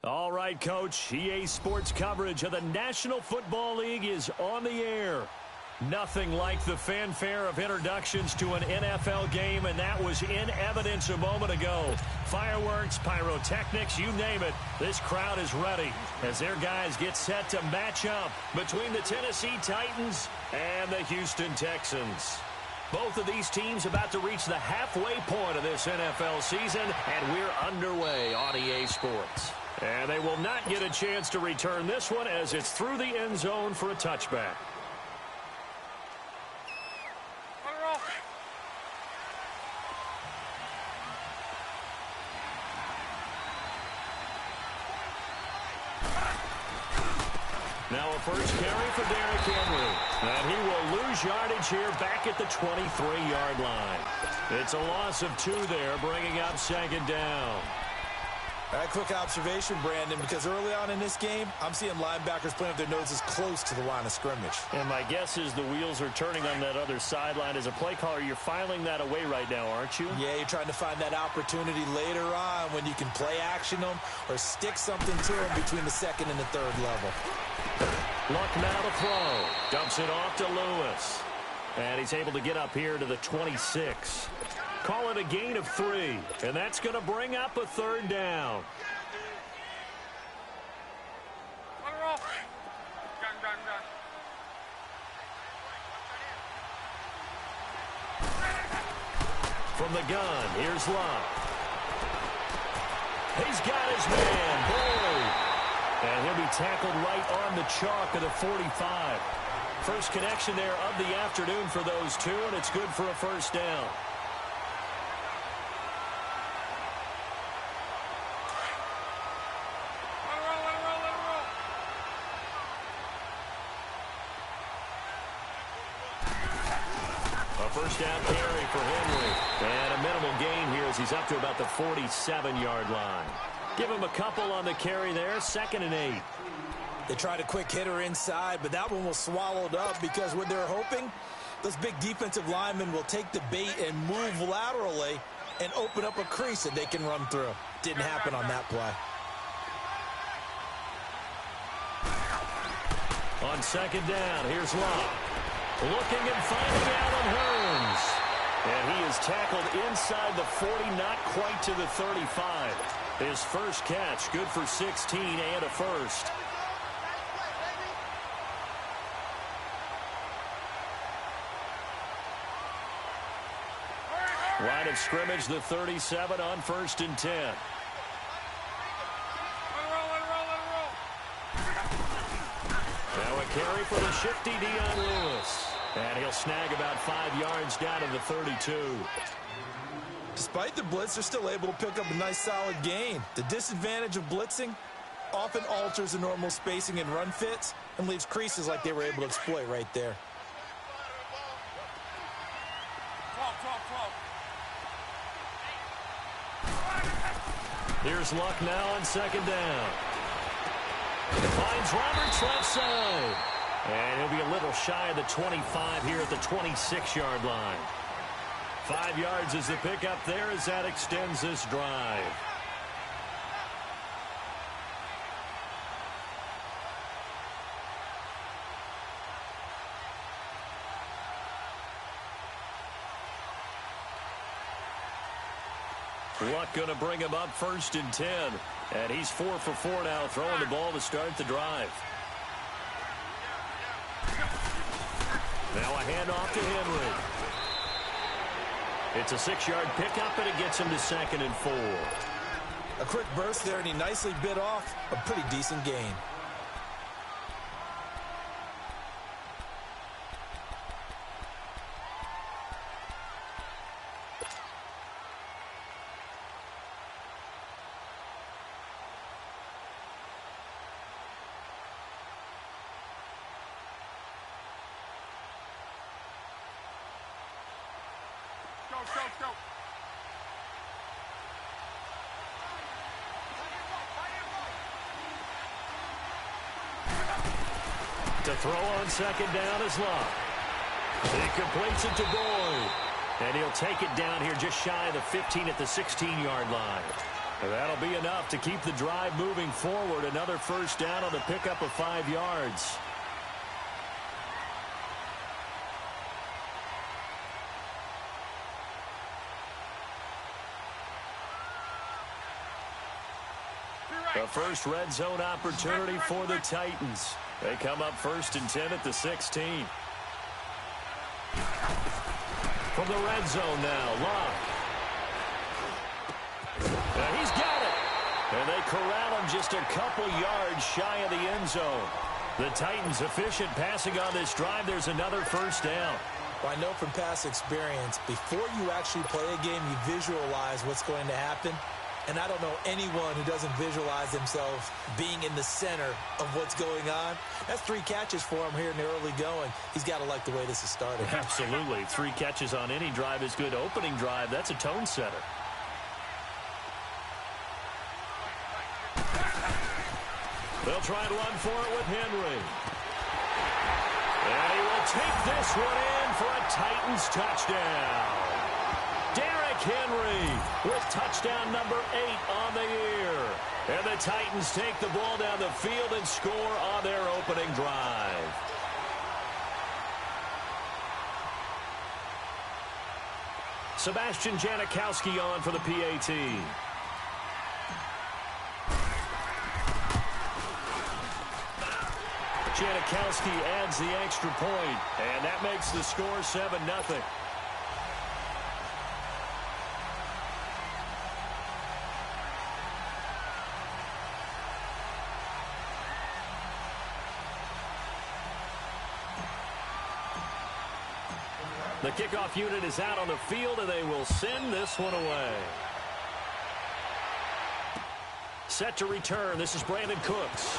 All right, Coach. EA Sports coverage of the National Football League is on the air. Nothing like the fanfare of introductions to an NFL game, and that was in evidence a moment ago. Fireworks, pyrotechnics, you name it. This crowd is ready as their guys get set to match up between the Tennessee Titans and the Houston Texans. Both of these teams about to reach the halfway point of this NFL season, and we're underway on EA Sports. And they will not get a chance to return this one as it's through the end zone for a touchback. Now a first carry for Derrick Henry. And he will lose yardage here back at the 23-yard line. It's a loss of 2 there, bringing up second down. All right, quick observation, Brandon, because early on in this game, I'm seeing linebackers putting up their noses close to the line of scrimmage. And my guess is the wheels are turning on that other sideline. As a play caller, you're filing that away right now, aren't you? Yeah, you're trying to find that opportunity later on when you can play action them or stick something to them between the second and the third level. Luck now to throw. Dumps it off to Lewis. And he's able to get up here to the 26. Call it a gain of 3. And that's going to bring up a third down. From the gun, here's Luck. He's got his man, Boyd. And he'll be tackled right on the chalk of the 45. First connection there of the afternoon for those two, and it's good for a first down. First down carry for Henry. And a minimal gain here as he's up to about the 47-yard line. Give him a couple on the carry there. 2nd and 8. They tried a quick hitter inside, but that one was swallowed up because what they're hoping, those big defensive linemen will take the bait and move laterally and open up a crease that they can run through. Didn't happen on that play. On second down, here's Locke. Looking and finding Allen Hurns. And he is tackled inside the 40, not quite to the 35. His first catch, good for 16 and a first. Line of scrimmage, the 37 on 1st and 10. Now a carry for the shifty Dion Lewis. And he'll snag about 5 yards down to the 32. Despite the blitz, they're still able to pick up a nice solid gain. The disadvantage of blitzing often alters the normal spacing and run fits and leaves creases like they were able to exploit right there. Here's Luck now on second down. Finds Roberts left side. And he'll be a little shy of the 25 here at the 26-yard line. 5 yards is the pickup there as that extends this drive. Luck going to bring him up 1st and 10. And he's 4 for 4 now, throwing the ball to start the drive. Now a handoff to Henry. It's a 6-yard pickup, and it gets him to 2nd and 4. A quick burst there, and he nicely bit off a pretty decent gain. Go. To throw on second down is Locke. He completes it to Boyd. And he'll take it down here just shy of the 15 at the 16-yard line. And that'll be enough to keep the drive moving forward. Another first down on the pickup of 5 yards. The first red zone opportunity for the Titans. They come up 1st and 10 at the 16. From the red zone now, Locke. And he's got it. And they corral him just a couple yards shy of the end zone. The Titans efficient passing on this drive. There's another first down. Well, I know from past experience, before you actually play a game, you visualize what's going to happen. And I don't know anyone who doesn't visualize themselves being in the center of what's going on. That's 3 catches for him here in the early going. He's got to like the way this is started. Absolutely. 3 catches on any drive is good. Opening drive, that's a tone setter. They'll try and run for it with Henry. And he will take this one in for a Titans touchdown. Henry with touchdown number 8 on the year. And the Titans take the ball down the field and score on their opening drive. Sebastian Janikowski on for the PAT. Janikowski adds the extra point, and that makes the score 7-0. The kickoff unit is out on the field, and they will send this one away. Set to return. This is Brandon Cooks.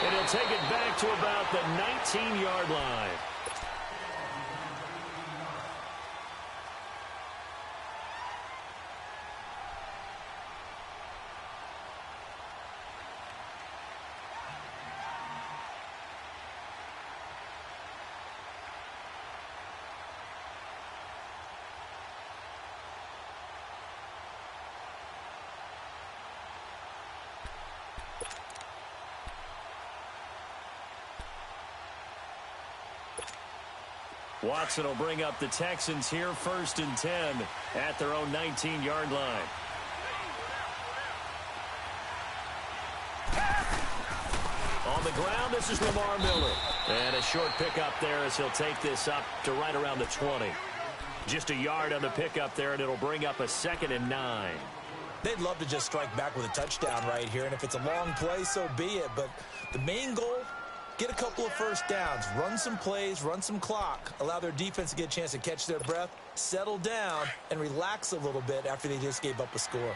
And he'll take it back to about the 19-yard line. Watson will bring up the Texans here 1st and 10 at their own 19-yard line. On the ground, this is Lamar Miller. And a short pickup there as he'll take this up to right around the 20. Just a yard on the pickup there, and it'll bring up a 2nd and 9. They'd love to just strike back with a touchdown right here, and if it's a long play, so be it. But the main goal, get a couple of first downs, run some plays, run some clock, allow their defense to get a chance to catch their breath, settle down, and relax a little bit after they just gave up a score.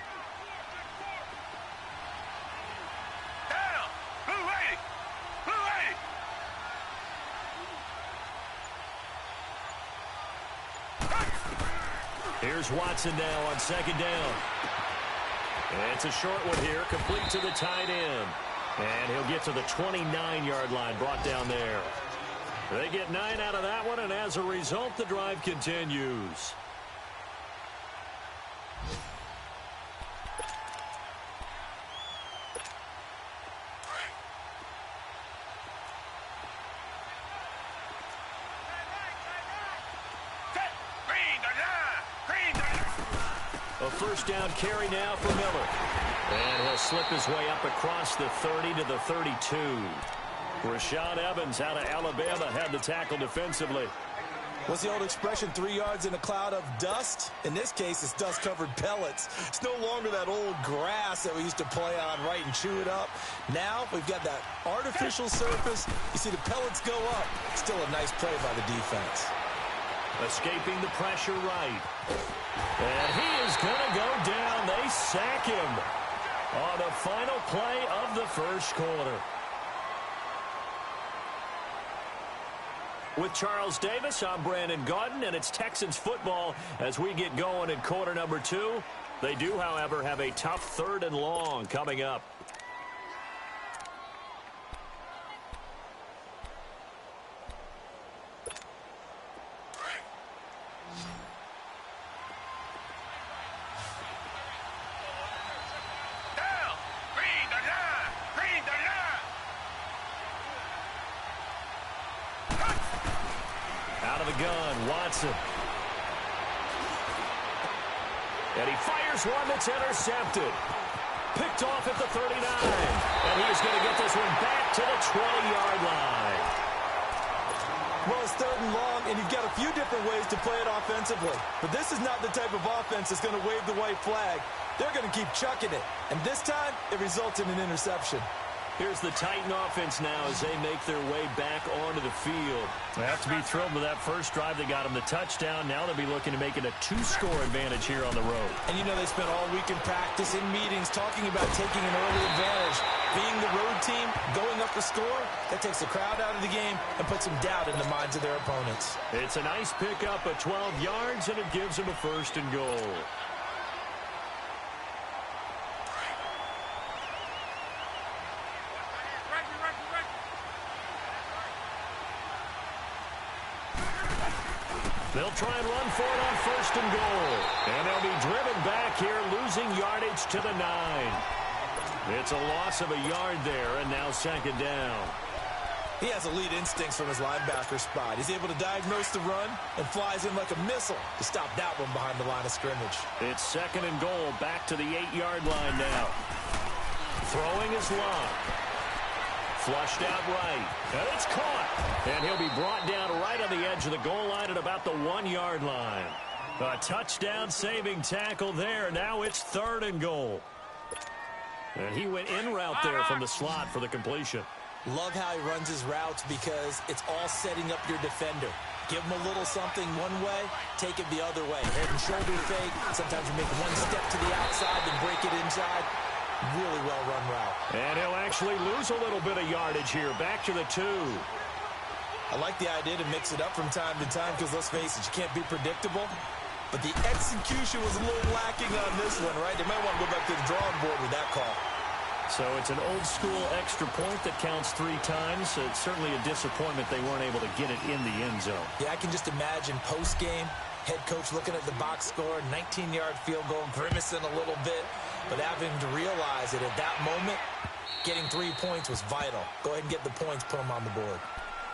Here's Watson now on 2nd down. And it's a short one here, complete to the tight end. And he'll get to the 29-yard line, brought down there. They get 9 out of that one, and as a result, the drive continues. A first down carry now for Miller. And he'll slip his way up across the 30 to the 32. Rashad Evans out of Alabama had the tackle defensively. What's the old expression, 3 yards in a cloud of dust? In this case, it's dust-covered pellets. It's no longer that old grass that we used to play on, right, and chew it up. Now we've got that artificial surface. You see the pellets go up. Still a nice play by the defense. Escaping the pressure right. And he is going to go down. They sack him on the final play of the first quarter. With Charles Davis, I'm Brandon Gaudin, and it's Texans football as we get going in quarter number 2. They do, however, have a tough 3rd and long coming up. Watson. And he fires one that's intercepted. Picked off at the 39. And he is going to get this one back to the 20-yard line. Well, it's 3rd and long, and you've got a few different ways to play it offensively. But this is not the type of offense that's going to wave the white flag. They're going to keep chucking it. And this time, it results in an interception. Here's the Titan offense now as they make their way back onto the field. They have to be thrilled with that first drive. They got them the touchdown. Now they'll be looking to make it a 2-score advantage here on the road. And you know they spent all week in practice, in meetings, talking about taking an early advantage. Being the road team, going up the score, that takes the crowd out of the game and puts some doubt in the minds of their opponents. It's a nice pickup of 12 yards, and it gives them a 1st and goal. They'll try and run for it on 1st and goal. And they'll be driven back here, losing yardage to the 9. It's a loss of a yard there, and now 2nd down. He has elite instincts from his linebacker spot. He's able to diagnose the run and flies in like a missile to stop that one behind the line of scrimmage. It's 2nd and goal, back to the 8-yard line now. Throwing his long. Flushed out right. And it's caught. And he'll be brought down right on the edge of the goal line at about the 1-yard line. A touchdown-saving tackle there. Now it's 3rd and goal. And he went in route there from the slot for the completion. Love how he runs his routes because it's all setting up your defender. Give him a little something one way, take it the other way. Head and shoulder fake. Sometimes you make one step to the outside, then break it inside. Really well-run route. And he'll actually lose a little bit of yardage here. Back to the 2. I like the idea to mix it up from time to time because, let's face it, you can't be predictable. But the execution was a little lacking on this one, right? They might want to go back to the drawing board with that call. So it's an old-school extra point that counts 3 times. So it's certainly a disappointment they weren't able to get it in the end zone. Yeah, I can just imagine post-game, head coach looking at the box score, 19-yard field goal, grimacing a little bit. But having to realize that at that moment, getting 3 points was vital. Go ahead and get the points, put them on the board.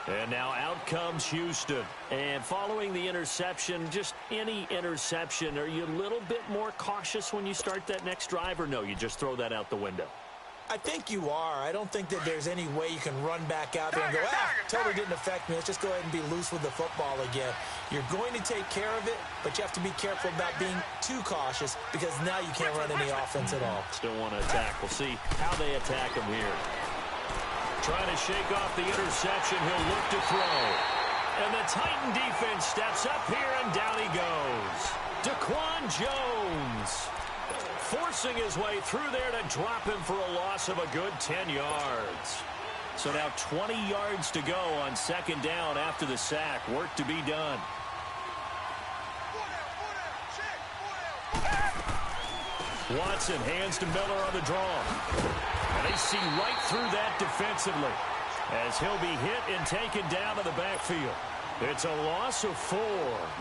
And now out comes Houston. And following the interception, just any interception, are you a little bit more cautious when you start that next drive, or no, you just throw that out the window? I think you are. I don't think that there's any way you can run back out there and go, totally didn't affect me. Let's just go ahead and be loose with the football again. You're going to take care of it, but you have to be careful about being too cautious because now you can't run any offense at all. Still want to attack. We'll see how they attack him here. Trying to shake off the interception. He'll look to throw. And the Titan defense steps up here, and down he goes. Daquan Jones forcing his way through there to drop him for a loss of a good 10 yards. So now 20 yards to go on second down after the sack. Work to be done. Watson hands to Miller on the draw. And they see right through that defensively as he'll be hit and taken down to the backfield. It's a loss of 4.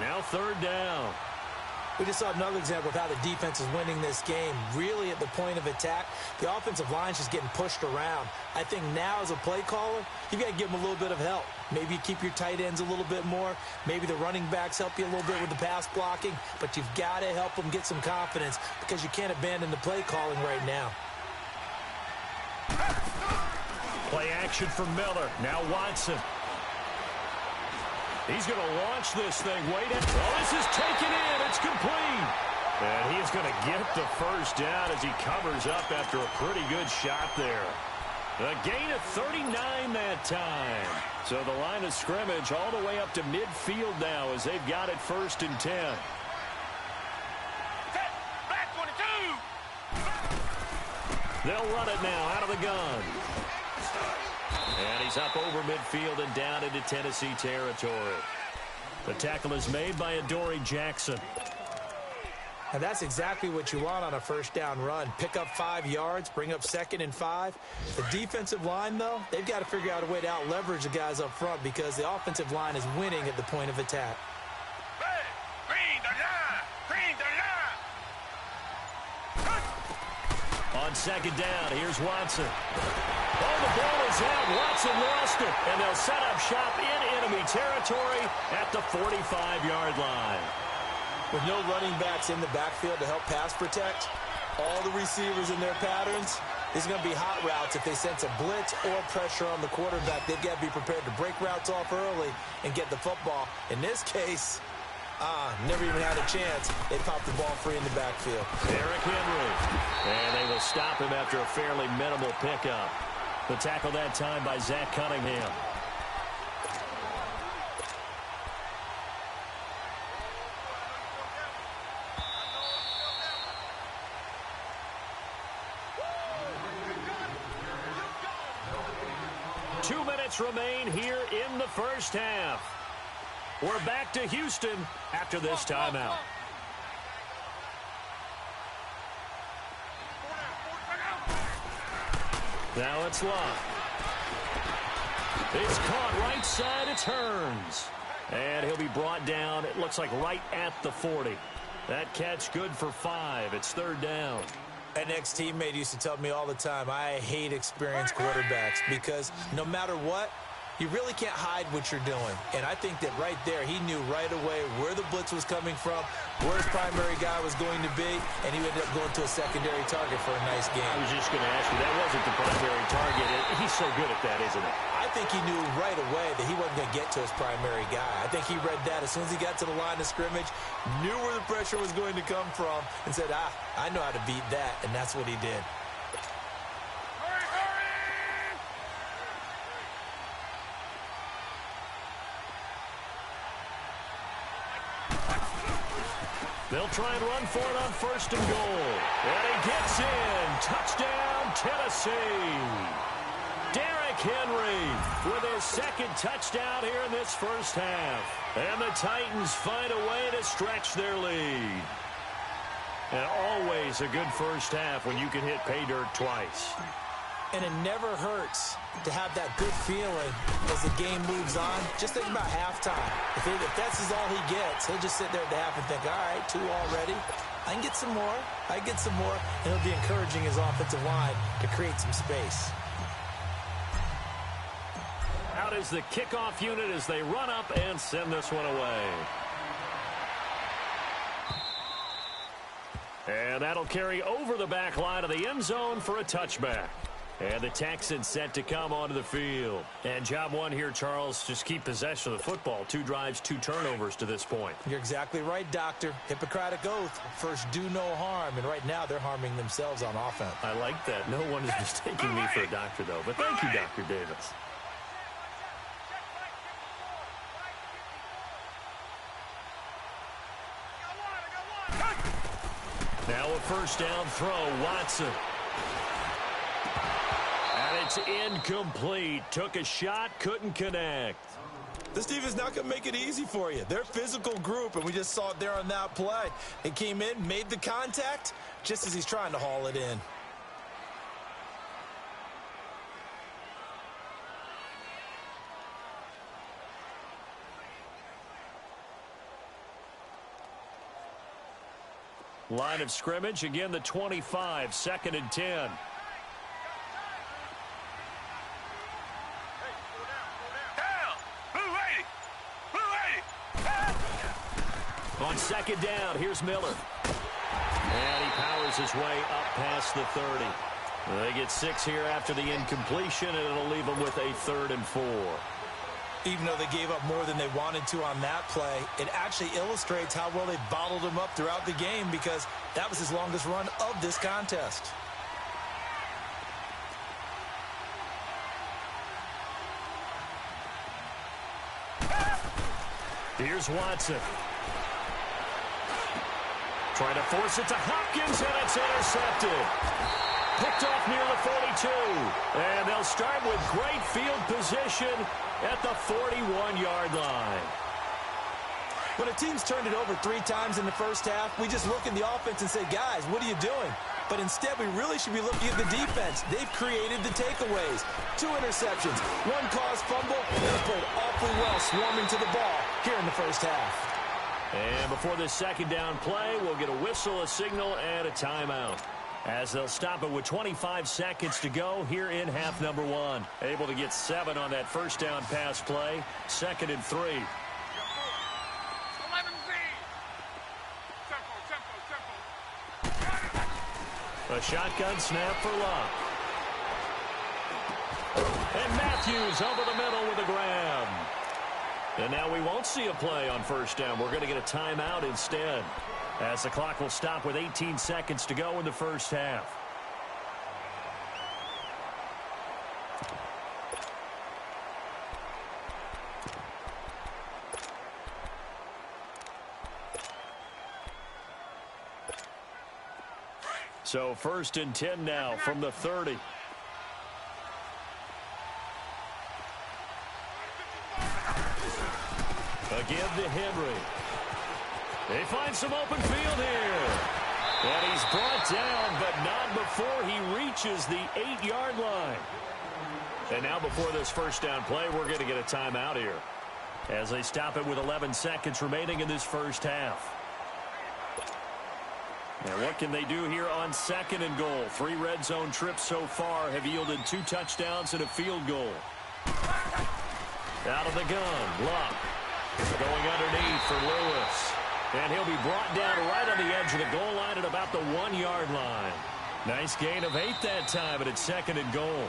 Now third down. We just saw another example of how the defense is winning this game. Really at the point of attack, the offensive line is just getting pushed around. I think now as a play caller, you've got to give them a little bit of help. Maybe you keep your tight ends a little bit more. Maybe the running backs help you a little bit with the pass blocking. But you've got to help them get some confidence because you can't abandon the play calling right now. Play action for Miller. Now Watson. He's going to launch this thing. Wait it. Well, this is taken in. It's complete. And he is going to get the first down as he covers up after a pretty good shot there. A gain of 39 that time. So the line of scrimmage all the way up to midfield now as they've got it first and 10. Back 22. They'll run it now out of the gun. And he's up over midfield and down into Tennessee territory. The tackle is made by Adoree Jackson. And that's exactly what you want on a first down run. Pick up 5 yards, bring up 2nd and 5. The defensive line, though, they've got to figure out a way to out-leverage the guys up front because the offensive line is winning at the point of attack. On second down, here's Watson. Oh, the ball is out. Watson lost it. And they'll set up shop in enemy territory at the 45-yard line. With no running backs in the backfield to help pass protect, all the receivers in their patterns, there's going to be hot routes if they sense a blitz or pressure on the quarterback. They've got to be prepared to break routes off early and get the football. In this case, never even had a chance. They popped the ball free in the backfield. Derrick Henry. And they will stop him after a fairly minimal pickup. The tackle that time by Zach Cunningham. Two minutes remain here in the first half. We're back to Houston after this timeout. Now it's Locke. It's caught right side. It turns. And he'll be brought down, it looks like right at the 40. That catch good for 5. It's third down. An ex-teammate used to tell me all the time, I hate experienced quarterbacks because no matter what, you really can't hide what you're doing. And I think that right there, he knew right away where the blitz was coming from, where his primary guy was going to be, and he ended up going to a secondary target for a nice game. I was just going to ask you, that wasn't the primary target. He's so good at that, isn't he? I think he knew right away that he wasn't going to get to his primary guy. I think he read that as soon as he got to the line of scrimmage, knew where the pressure was going to come from, and said, I know how to beat that, and that's what he did. They'll try and run for it on first and goal. And he gets in. Touchdown, Tennessee. Derrick Henry with his second touchdown here in this first half. And the Titans find a way to stretch their lead. And always a good first half when you can hit pay dirt twice. And it never hurts to have that good feeling as the game moves on. Just think about halftime. If that's all he gets, he'll just sit there at the half and think, all right, 2 already. I can get some more. I can get some more. And he'll be encouraging his offensive line to create some space. out as the kickoff unit as they run up and send this one away. And that'll carry over the back line of the end zone for a touchback. And the Texans set to come onto the field. And job one here, Charles, just keep possession of the football. 2 drives, 2 turnovers to this point. You're exactly right, Doctor. Hippocratic oath. First, do no harm. And right now, they're harming themselves on offense. I like that. No one is mistaking me for a doctor, though. But thank you, Dr. Davis. Now a first down throw, Watson. And it's incomplete. Took a shot, couldn't connect. This defense not going to make it easy for you. They're a physical group, and we just saw it there on that play. They came in, made the contact, just as he's trying to haul it in. Line of scrimmage, again the 25, 2nd and 10. On 2nd down, here's Miller. And he powers his way up past the 30. They get 6 here after the incompletion, and it'll leave them with a 3rd and 4. Even though they gave up more than they wanted to on that play, it actually illustrates how well they bottled him up throughout the game because that was his longest run of this contest. Here's Watson. Trying to force it to Hopkins, and it's intercepted. Picked off near the 42. And they'll start with great field position at the 41-yard line. When a team's turned it over 3 times in the first half, we just look in the offense and say, guys, what are you doing? But instead, we really should be looking at the defense. They've created the takeaways. 2 interceptions, 1 caused fumble. They played awfully well swarming to the ball here in the first half. And before this 2nd down play, we'll get a whistle, a signal, and a timeout. As they'll stop it with 25 seconds to go here in half number 1. Able to get 7 on that first down pass play. 2nd and 3. A shotgun snap for Luck. And Matthews over the middle with a grab. And now we won't see a play on first down. We're going to get a timeout instead, as the clock will stop with 18 seconds to go in the first half. So 1st and 10 now from the 30. Again to Henry. They find some open field here. And he's brought down, but not before he reaches the 8-yard line. And now before this first down play, we're going to get a timeout here, as they stop it with 11 seconds remaining in this first half. Now what can they do here on 2nd and goal? 3 red zone trips so far have yielded 2 touchdowns and a field goal. Out of the gun, Luck. Going underneath for Lewis. And he'll be brought down right on the edge of the goal line at about the 1-yard line. Nice gain of 8 that time, and it's 2nd and goal.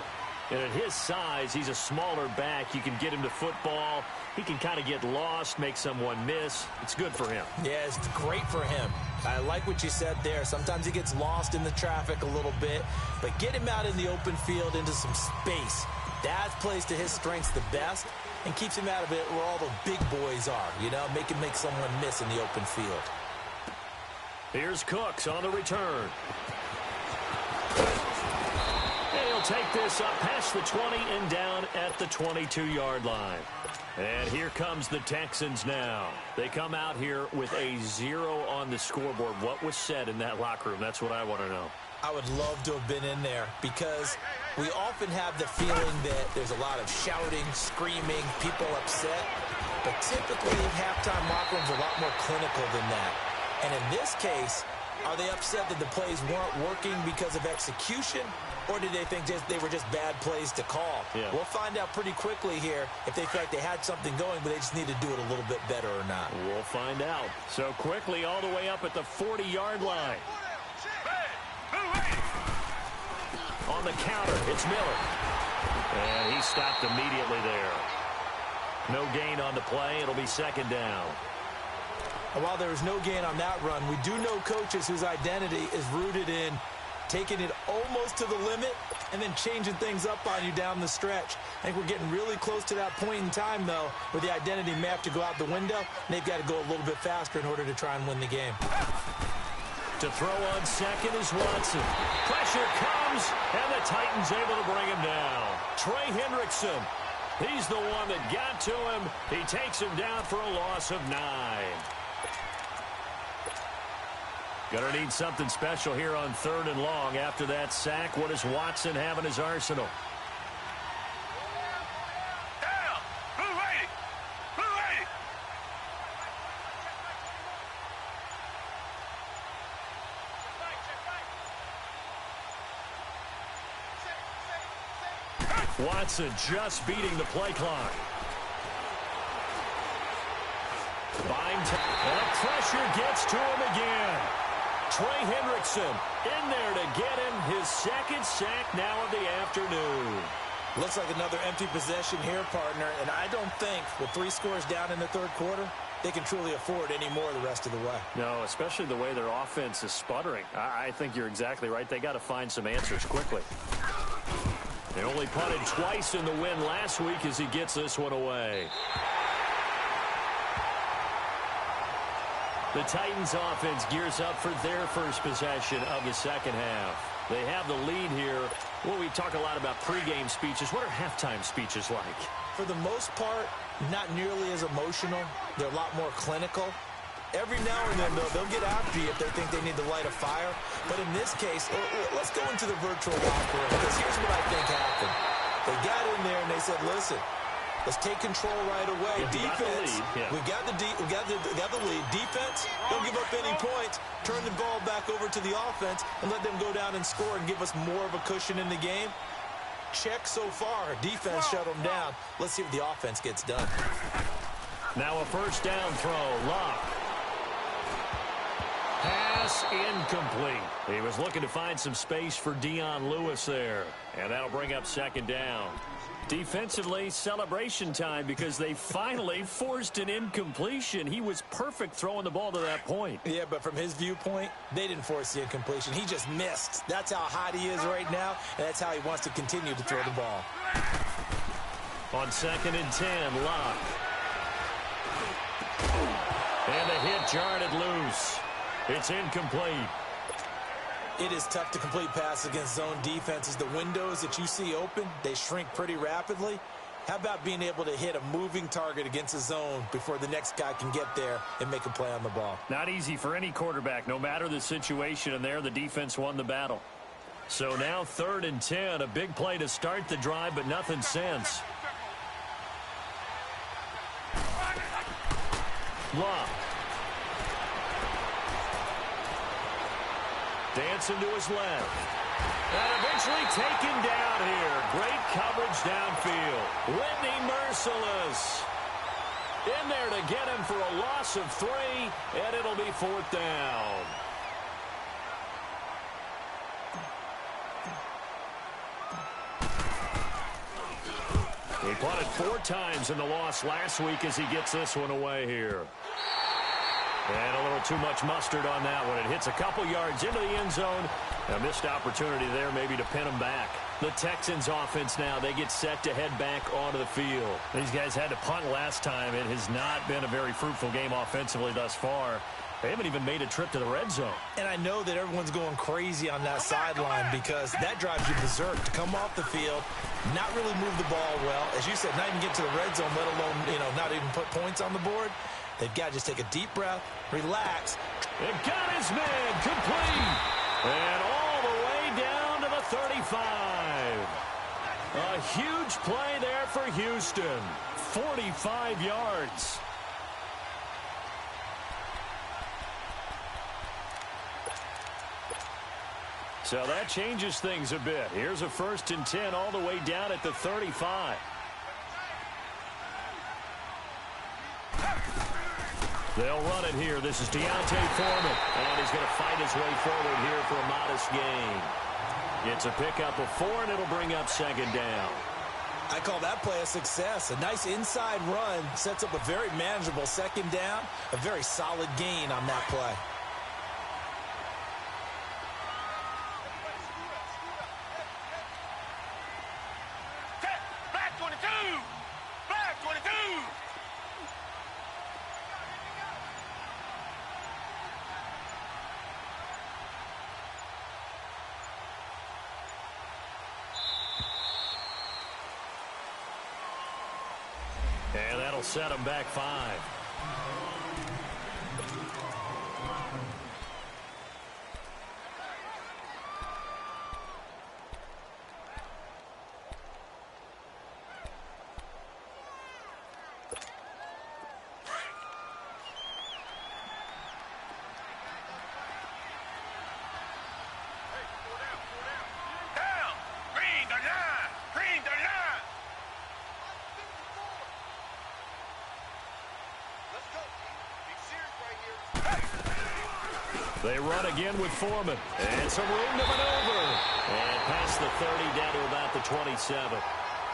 And at his size, he's a smaller back. You can get him to football. He can kind of get lost, make someone miss. It's good for him. Yeah, it's great for him. I like what you said there. Sometimes he gets lost in the traffic a little bit, but get him out in the open field into some space. That plays to his strengths the best and keeps him out of it where all the big boys are, you know, make someone miss in the open field. Here's Cooks on the return. And he'll take this up past the 20 and down at the 22-yard line. And here comes the Texans now. They come out here with a 0 on the scoreboard. What was said in that locker room? That's what I want to know. I would love to have been in there because we often have the feeling that there's a lot of shouting, screaming, people upset. But typically, halftime locker rooms are a lot more clinical than that. And in this case, Are they upset that the plays weren't working because of execution, or did they think they were just bad plays to call? Yeah. We'll find out pretty quickly here if they feel like they had something going, but they just need to do it a little bit better or not. We'll find out. So quickly all the way up at the 40-yard line. On the counter, it's Miller. And he stopped immediately there. No gain on the play. It'll be second down. And while there was no gain on that run, we do know coaches whose identity is rooted in taking it almost to the limit and then changing things up on you down the stretch. I think we're getting really close to that point in time, though, where the identity may have to go out the window, and they've got to go a little bit faster in order to try and win the game. To throw on second is Watson. Pressure comes, and the Titans able to bring him down. Trey Hendrickson, he's the one that got to him. He takes him down for a loss of 9. Gonna need something special here on 3rd and long. After that sack, what does Watson have in his arsenal? Watson just beating the play clock. And pressure gets to him again. Trey Hendrickson in there to get him his second sack now of the afternoon. Looks like another empty possession here, partner, and I don't think with 3 scores down in the 3rd quarter, they can truly afford any more the rest of the way. No, especially the way their offense is sputtering. I think you're exactly right. They got to find some answers quickly. They only punted twice in the win last week as he gets this one away. The Titans offense gears up for their first possession of the second half. They have the lead here. Well, we talk a lot about pregame speeches. What are halftime speeches like? For the most part, not nearly as emotional. They're a lot more clinical. Every now and then, though, they'll get after you if they think they need to light a fire. But in this case, let's go into the virtual locker room, because here's what I think happened. They got in there and they said, listen, let's take control right away. Defense, we got the lead. Defense, don't give up any points. Turn the ball back over to the offense and let them go down and score and give us more of a cushion in the game. Check so far. Defense shut them down. Let's see what the offense gets done. Now a first down throw. Lock. Pass incomplete. He was looking to find some space for Dion Lewis there. And that'll bring up second down. Defensively, celebration time because they finally forced an incompletion. He was perfect throwing the ball to that point. Yeah, but from his viewpoint, they didn't force the incompletion. He just missed. That's how hot he is right now, and that's how he wants to continue to throw the ball. On 2nd and 10, Lock. And the hit jarred it loose. It's incomplete. It is tough to complete pass against zone defenses. The windows that you see open, they shrink pretty rapidly. How about being able to hit a moving target against a zone before the next guy can get there and make a play on the ball? Not easy for any quarterback, no matter the situation, and there the defense won the battle. So now 3rd and 10, a big play to start the drive, but nothing since. Lock. Dancing to his left. And eventually taken down here. Great coverage downfield. Whitney merciless. In there to get him for a loss of 3, and it'll be 4th down. He punted 4 times in the loss last week as he gets this one away here. And a little too much mustard on that one. It hits a couple yards into the end zone. A missed opportunity there maybe to pin him back. The Texans offense now, they get set to head back onto the field. These guys had to punt last time. It has not been a very fruitful game offensively thus far. They haven't even made a trip to the red zone. And I know that everyone's going crazy on that sideline because that drives you berserk to come off the field, not really move the ball well. As you said, not even get to the red zone, let alone, not even put points on the board. They've got to just take a deep breath, relax. It got his man complete. And all the way down to the 35. A huge play there for Houston. 45 yards. So that changes things a bit. Here's a 1st and 10 all the way down at the 35. They'll run it here. This is Deontay Foreman. And he's going to fight his way forward here for a modest gain. It's a pickup of 4, and it'll bring up 2nd down. I call that play a success. A nice inside run sets up a very manageable 2nd down. A very solid gain on that play. And that'll set them back 5. They run again with Foreman. And some room to maneuver. And past the 30 down to about the 27.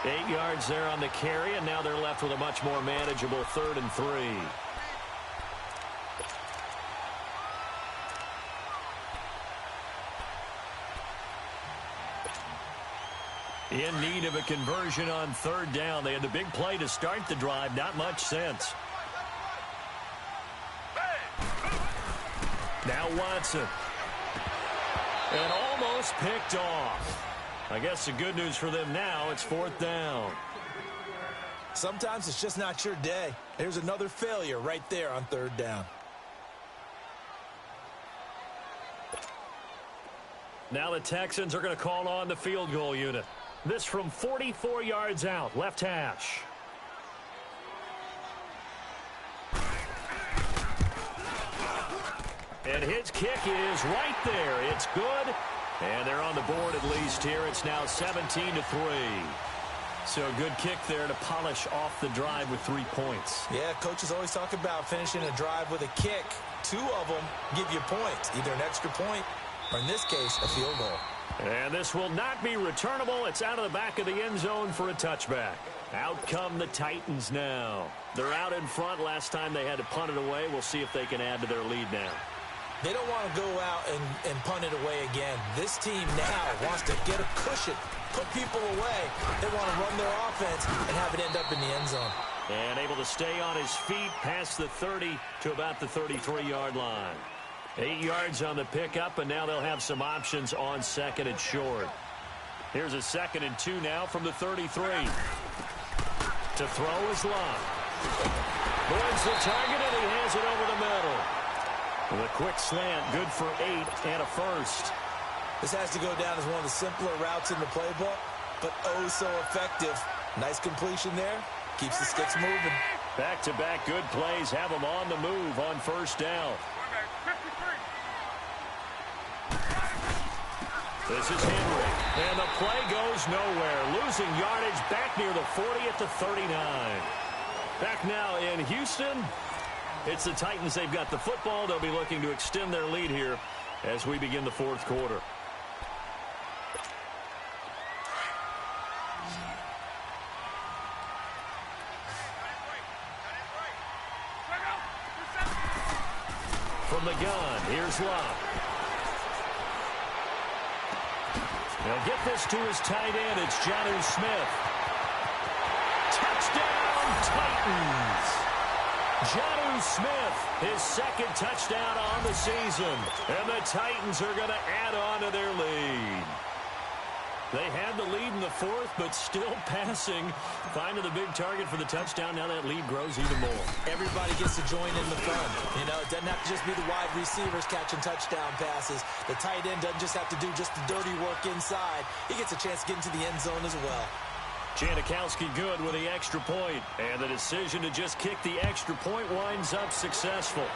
8 yards there on the carry, and now they're left with a much more manageable 3rd and 3. In need of a conversion on 3rd down. They had the big play to start the drive. Not much sense. Now Watson. And almost picked off. I guess the good news for them now, it's 4th down. Sometimes it's just not your day. There's another failure right there on 3rd down. Now the Texans are going to call on the field goal unit. This from 44 yards out, left hash. And his kick is right there. It's good. And they're on the board at least here. It's now 17-3. So a good kick there to polish off the drive with 3 points. Yeah, coaches always talk about finishing a drive with a kick. 2 of them give you points, either an extra point or, in this case, a field goal. And this will not be returnable. It's out of the back of the end zone for a touchback. Out come the Titans now. They're out in front. Last time they had to punt it away. We'll see if they can add to their lead now. They don't want to go out and punt it away again. This team now wants to get a cushion, put people away. They want to run their offense and have it end up in the end zone. And able to stay on his feet past the 30 to about the 33-yard line. 8 yards on the pickup, and now they'll have some options on 2nd and short. Here's a 2nd and 2 now from the 33. To throw is Love. Boards the target, and he has it over the middle. With a quick slant, good for 8 and a first. This has to go down as one of the simpler routes in the playbook, but oh so effective. Nice completion there. Keeps the sticks moving. Back-to-back good plays have them on the move on 1st down. This is Henry. And the play goes nowhere. Losing yardage back near the 40 at the 39. Back now in Houston. It's the Titans. They've got the football. They'll be looking to extend their lead here as we begin the 4th quarter. From the gun, here's Love. He'll get this to his tight end. It's Jonnu Smith. Touchdown, Titans. Jonnu Smith, his 2nd touchdown on the season. And the Titans are going to add on to their lead. They had the lead in the 4th, but still passing. Finding the big target for the touchdown. Now that lead grows even more. Everybody gets to join in the fun. You know, it doesn't have to just be the wide receivers catching touchdown passes. The tight end doesn't just have to do just the dirty work inside. He gets a chance to get into the end zone as well. Janikowski good with the extra point. And the decision to just kick the extra point winds up successful.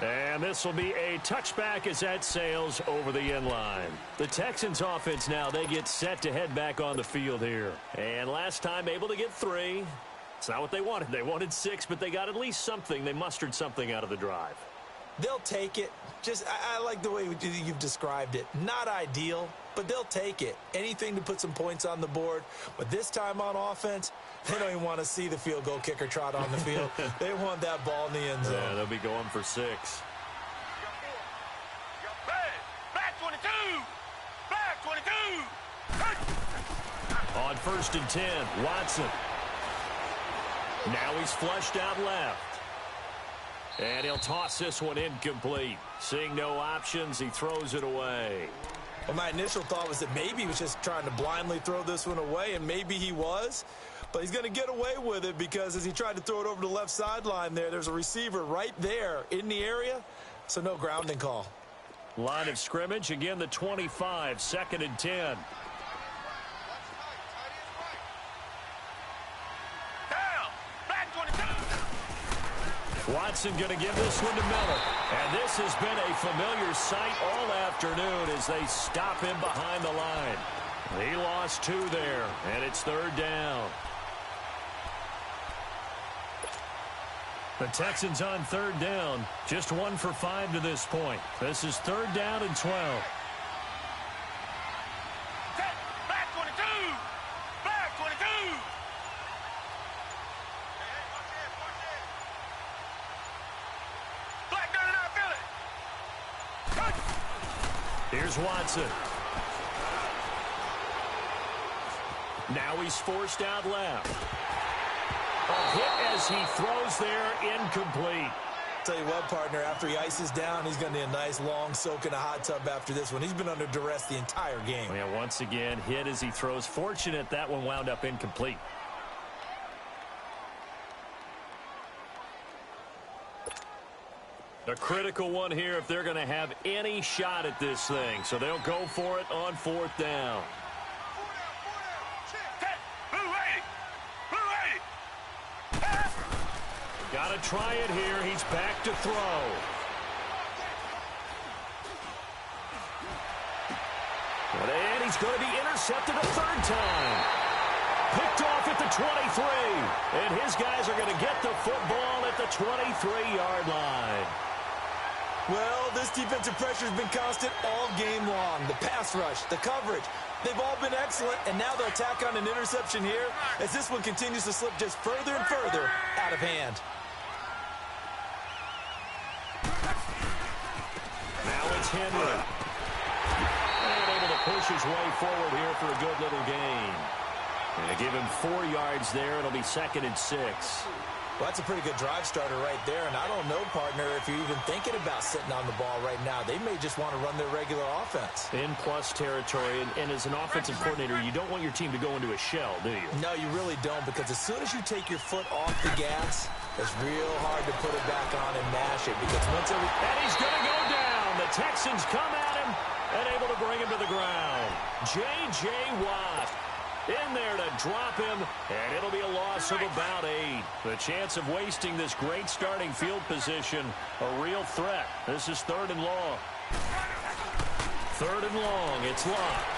And this will be a touchback as that sails over the end line. The Texans offense now, they get set to head back on the field here. And last time able to get 3. It's not what they wanted. They wanted 6, but they got at least something. They mustered something out of the drive. They'll take it. I like the way you've described it. Not ideal, but they'll take it. Anything to put some points on the board. But this time on offense, they don't even want to see the field goal kicker trot on the field. They want that ball in the end zone. Yeah, they'll be going for 6. Back 22! Back 22! On 1st and 10, Watson. Now he's flushed out left. And he'll toss this one incomplete. Seeing no options, he throws it away. Well, my initial thought was that maybe he was just trying to blindly throw this one away, and maybe he was. But he's going to get away with it because as he tried to throw it over the left sideline there's a receiver right there in the area, so no grounding call. Line of scrimmage, again the 25, 2nd and 10. Watson going to give this one to Miller. And this has been a familiar sight all afternoon as they stop him behind the line. He lost 2 there, and it's 3rd down. The Texans on 3rd down, just 1 for 5 to this point. This is 3rd down and 12. Back 22! Back 22! Black dirty out Philly! Here's Watson. Now he's forced out left. A hit as he throws there, incomplete. Tell you what, partner, after he ices down, he's going to need a nice long soak in a hot tub after this one. He's been under duress the entire game. Yeah, once again, hit as he throws. Fortunate that one wound up incomplete. A critical one here if they're going to have any shot at this thing. So they'll go for it on 4th down. Got to try it here. He's back to throw. And he's going to be intercepted a 3rd time. Picked off at the 23. And his guys are going to get the football at the 23-yard line. Well, this defensive pressure has been constant all game long. The pass rush, the coverage, they've all been excellent, and now they'll tack on an interception here as this one continues to slip just further and further out of hand. Now it's Henry. And able to push his way forward here for a good little gain. And they give him 4 yards there. It'll be 2nd and 6. Well, that's a pretty good drive starter right there, and I don't know, partner, if you're even thinking about sitting on the ball right now. They may just want to run their regular offense. In plus territory, and as an offensive coordinator, you don't want your team to go into a shell, do you? No, you really don't, because as soon as you take your foot off the gas, it's real hard to put it back on and mash it, because once every... And he's going to go down. The Texans come at him and able to bring him to the ground. J.J. Watt in there to drop him, and it'll be a loss of about 8. The chance of wasting this great starting field position, a real threat. This is 3rd and long. 3rd and long, it's locked.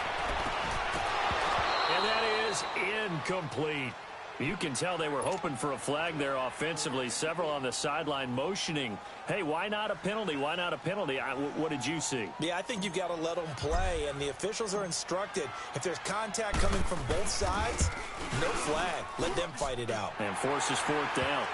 And that is incomplete. You can tell they were hoping for a flag there offensively. Several on the sideline motioning, hey, why not a penalty? Why not a penalty? What did you see? Yeah, I think you've got to let them play, and the officials are instructed. If there's contact coming from both sides, no flag. Let them fight it out. And forces 4th down.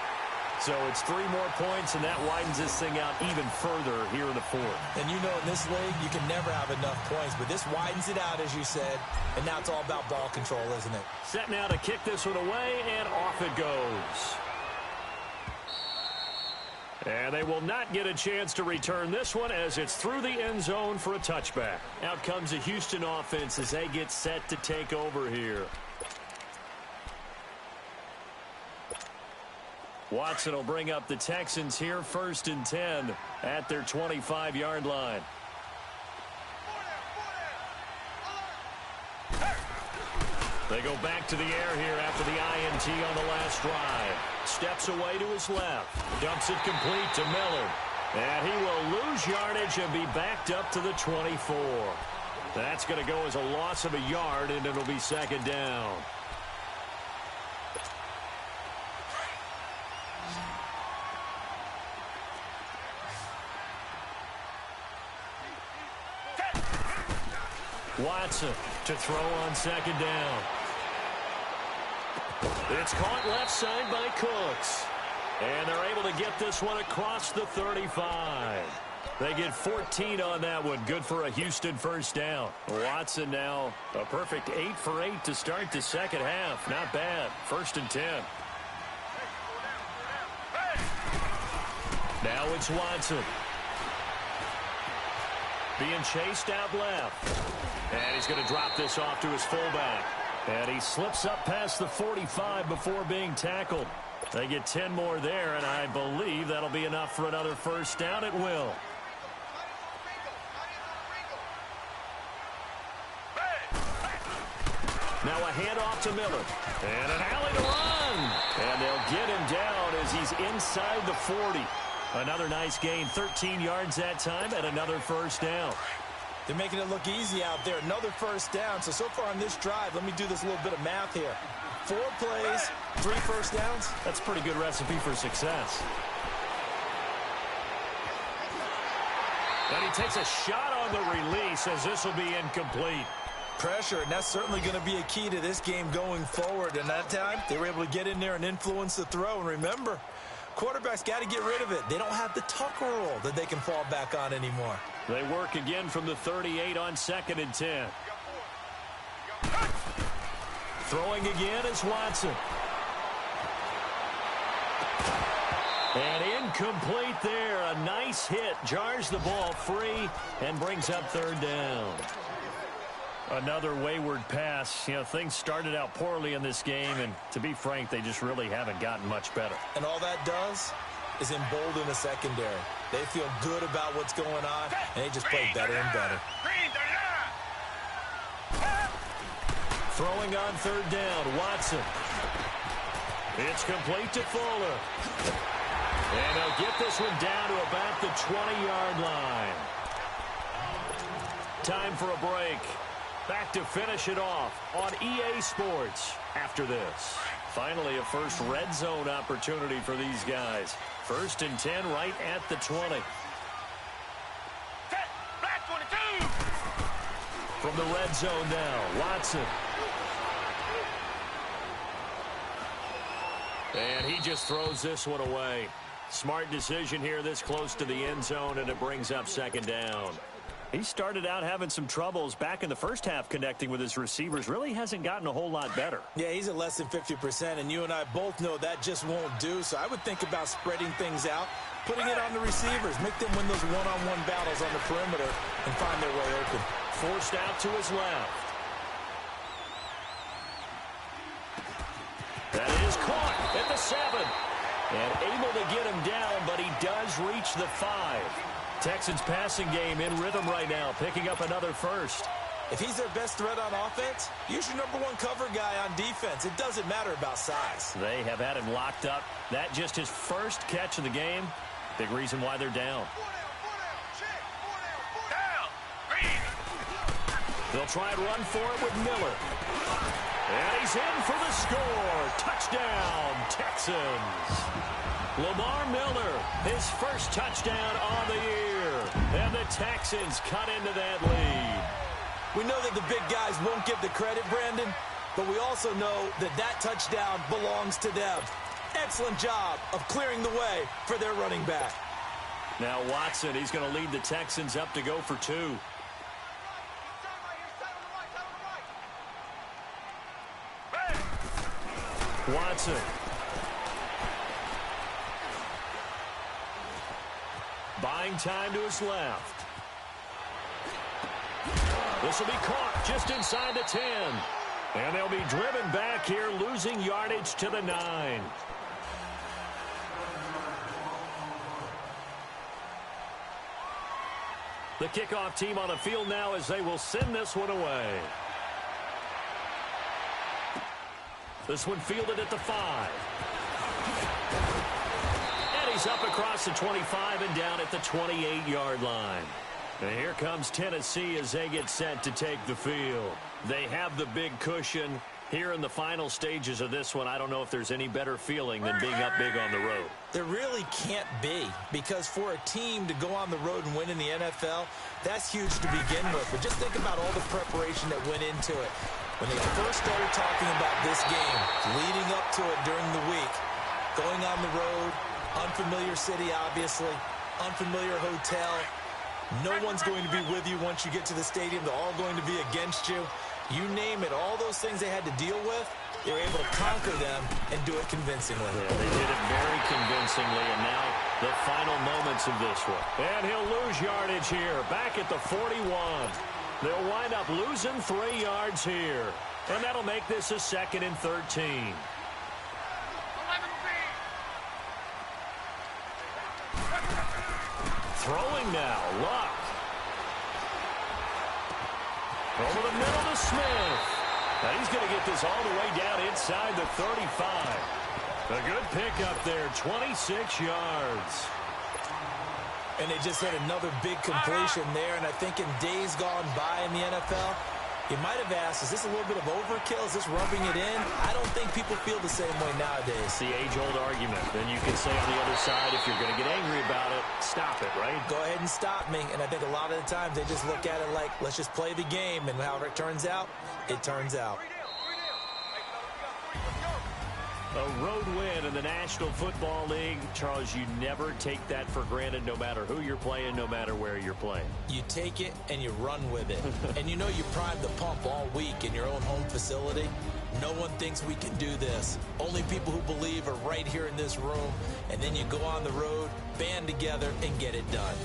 So it's 3 more points, and that widens this thing out even further here in the 4th. And you know in this league, you can never have enough points, but this widens it out, as you said, and now it's all about ball control, isn't it? Set now to kick this one away, and off it goes. And they will not get a chance to return this one as it's through the end zone for a touchback. Out comes the Houston offense as they get set to take over here. Watson will bring up the Texans here, 1st and 10 at their 25-yard line. They go back to the air here after the INT on the last drive. Steps away to his left. Dumps it complete to Miller. And he will lose yardage and be backed up to the 24. That's going to go as a loss of a yard, and it'll be second down. Watson to throw on second down. It's caught left side by Cooks. And they're able to get this one across the 35. They get 14 on that one. Good for a Houston first down. Watson now a perfect 8 for 8 to start the second half. Not bad. 1st and 10. Now it's Watson. Being chased out left. And he's going to drop this off to his fullback. And he slips up past the 45 before being tackled. They get 10 more there, and I believe that'll be enough for another first down. It will. Now a handoff to Miller. And an alley to run. And they'll get him down as he's inside the 40. Another nice gain, 13 yards that time, and another first down. They're making it look easy out there. Another first down. So far on this drive, let me do this little bit of math here. 4 plays, 3 first downs. That's a pretty good recipe for success. And he takes a shot on the release as this will be incomplete. Pressure, and that's certainly going to be a key to this game going forward. And that time, they were able to get in there and influence the throw. And remember, quarterbacks got to get rid of it. They don't have the Tucker rule that they can fall back on anymore. They work again from the 38 on 2nd and 10. Throwing again is Watson. And incomplete there. A nice hit. Jars the ball free and brings up 3rd down. Another wayward pass. You know, things started out poorly in this game, and to be frank, they just really haven't gotten much better. And all that does is embolden the secondary. They feel good about what's going on, and they just play better and better. Throwing on 3rd down, Watson. It's complete to Fuller. And they'll get this one down to about the 20-yard line. Time for a break. Back to finish it off on EA Sports after this. Finally, a first red zone opportunity for these guys. 1st and 10 right at the 20. Black 22. From the red zone now, Watson. And he just throws this one away. Smart decision here this close to the end zone, and it brings up 2nd down. He started out having some troubles back in the first half connecting with his receivers. Really hasn't gotten a whole lot better. Yeah, he's at less than 50%, and you and I both know that just won't do. So I would think about spreading things out, putting it on the receivers, make them win those one-on-one battles on the perimeter and find their way open. Forced out to his left. That is caught at the 7. And able to get him down, but he does reach the 5. Texans passing game in rhythm right now, picking up another first. If he's their best threat on offense, use your #1 cover guy on defense. It doesn't matter about size. They have had him locked up. That just his first catch of the game. Big reason why they're down. They'll try and run for it with Miller. And he's in for the score. Touchdown, Texans. Lamar Miller, his first touchdown on the year. And the Texans cut into that lead. We know that the big guys won't get the credit, Brandon, but we also know that that touchdown belongs to them. Excellent job of clearing the way for their running back. Now Watson, he's going to lead the Texans up to go for 2. Watson. Buying time to his left. This will be caught just inside the 10. And they'll be driven back here, losing yardage to the 9. The kickoff team on the field now as they will send this one away. This one fielded at the 5. And he's up across the 25 and down at the 28-yard line. And here comes Tennessee as they get set to take the field. They have the big cushion. Here in the final stages of this one, I don't know if there's any better feeling than being up big on the road. There really can't be, because for a team to go on the road and win in the NFL, that's huge to begin with. But just think about all the preparation that went into it. When they first started talking about this game, leading up to it during the week, going on the road, unfamiliar city, obviously, unfamiliar hotel. No one's going to be with you once you get to the stadium. They're all going to be against you. You name it, all those things they had to deal with, they were able to conquer them and do it convincingly. Yeah, they did it very convincingly, and now the final moments of this one. And he'll lose yardage here, back at the 41. They'll wind up losing 3 yards here, and that'll make this a 2nd and 13. Throwing now, Luck. Over the middle to Smith. Now he's going to get this all the way down inside the 35. A good pickup there, 26 yards. And they just had another big completion there, and I think in days gone by in the NFL, you might have asked, is this a little bit of overkill? Is this rubbing it in? I don't think people feel the same way nowadays. It's the age-old argument. Then you can say on the other side, if you're going to get angry about it, stop it, right? Go ahead and stop me. And I think a lot of the times they just look at it like, let's just play the game. And however it turns out, it turns out. A road win in the National Football League. Charles, you never take that for granted no matter who you're playing, no matter where you're playing. You take it and you run with it. And you know you primed the pump all week in your own home facility. No one thinks we can do this. Only people who believe are right here in this room. And then you go on the road, band together, and get it done.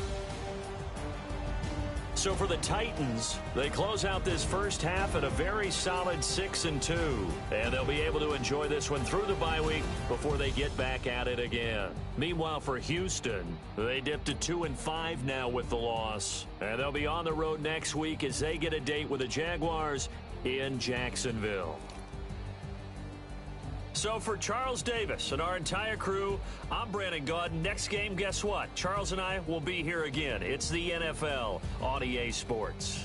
So for the Titans, they close out this first half at a very solid 6-2. And they'll be able to enjoy this one through the bye week before they get back at it again. Meanwhile, for Houston, they dipped to 2-5 now with the loss. And they'll be on the road next week as they get a date with the Jaguars in Jacksonville. So for Charles Davis and our entire crew, I'm Brandon Gaudin. Next game, guess what? Charles and I will be here again. It's the NFL on EA Sports.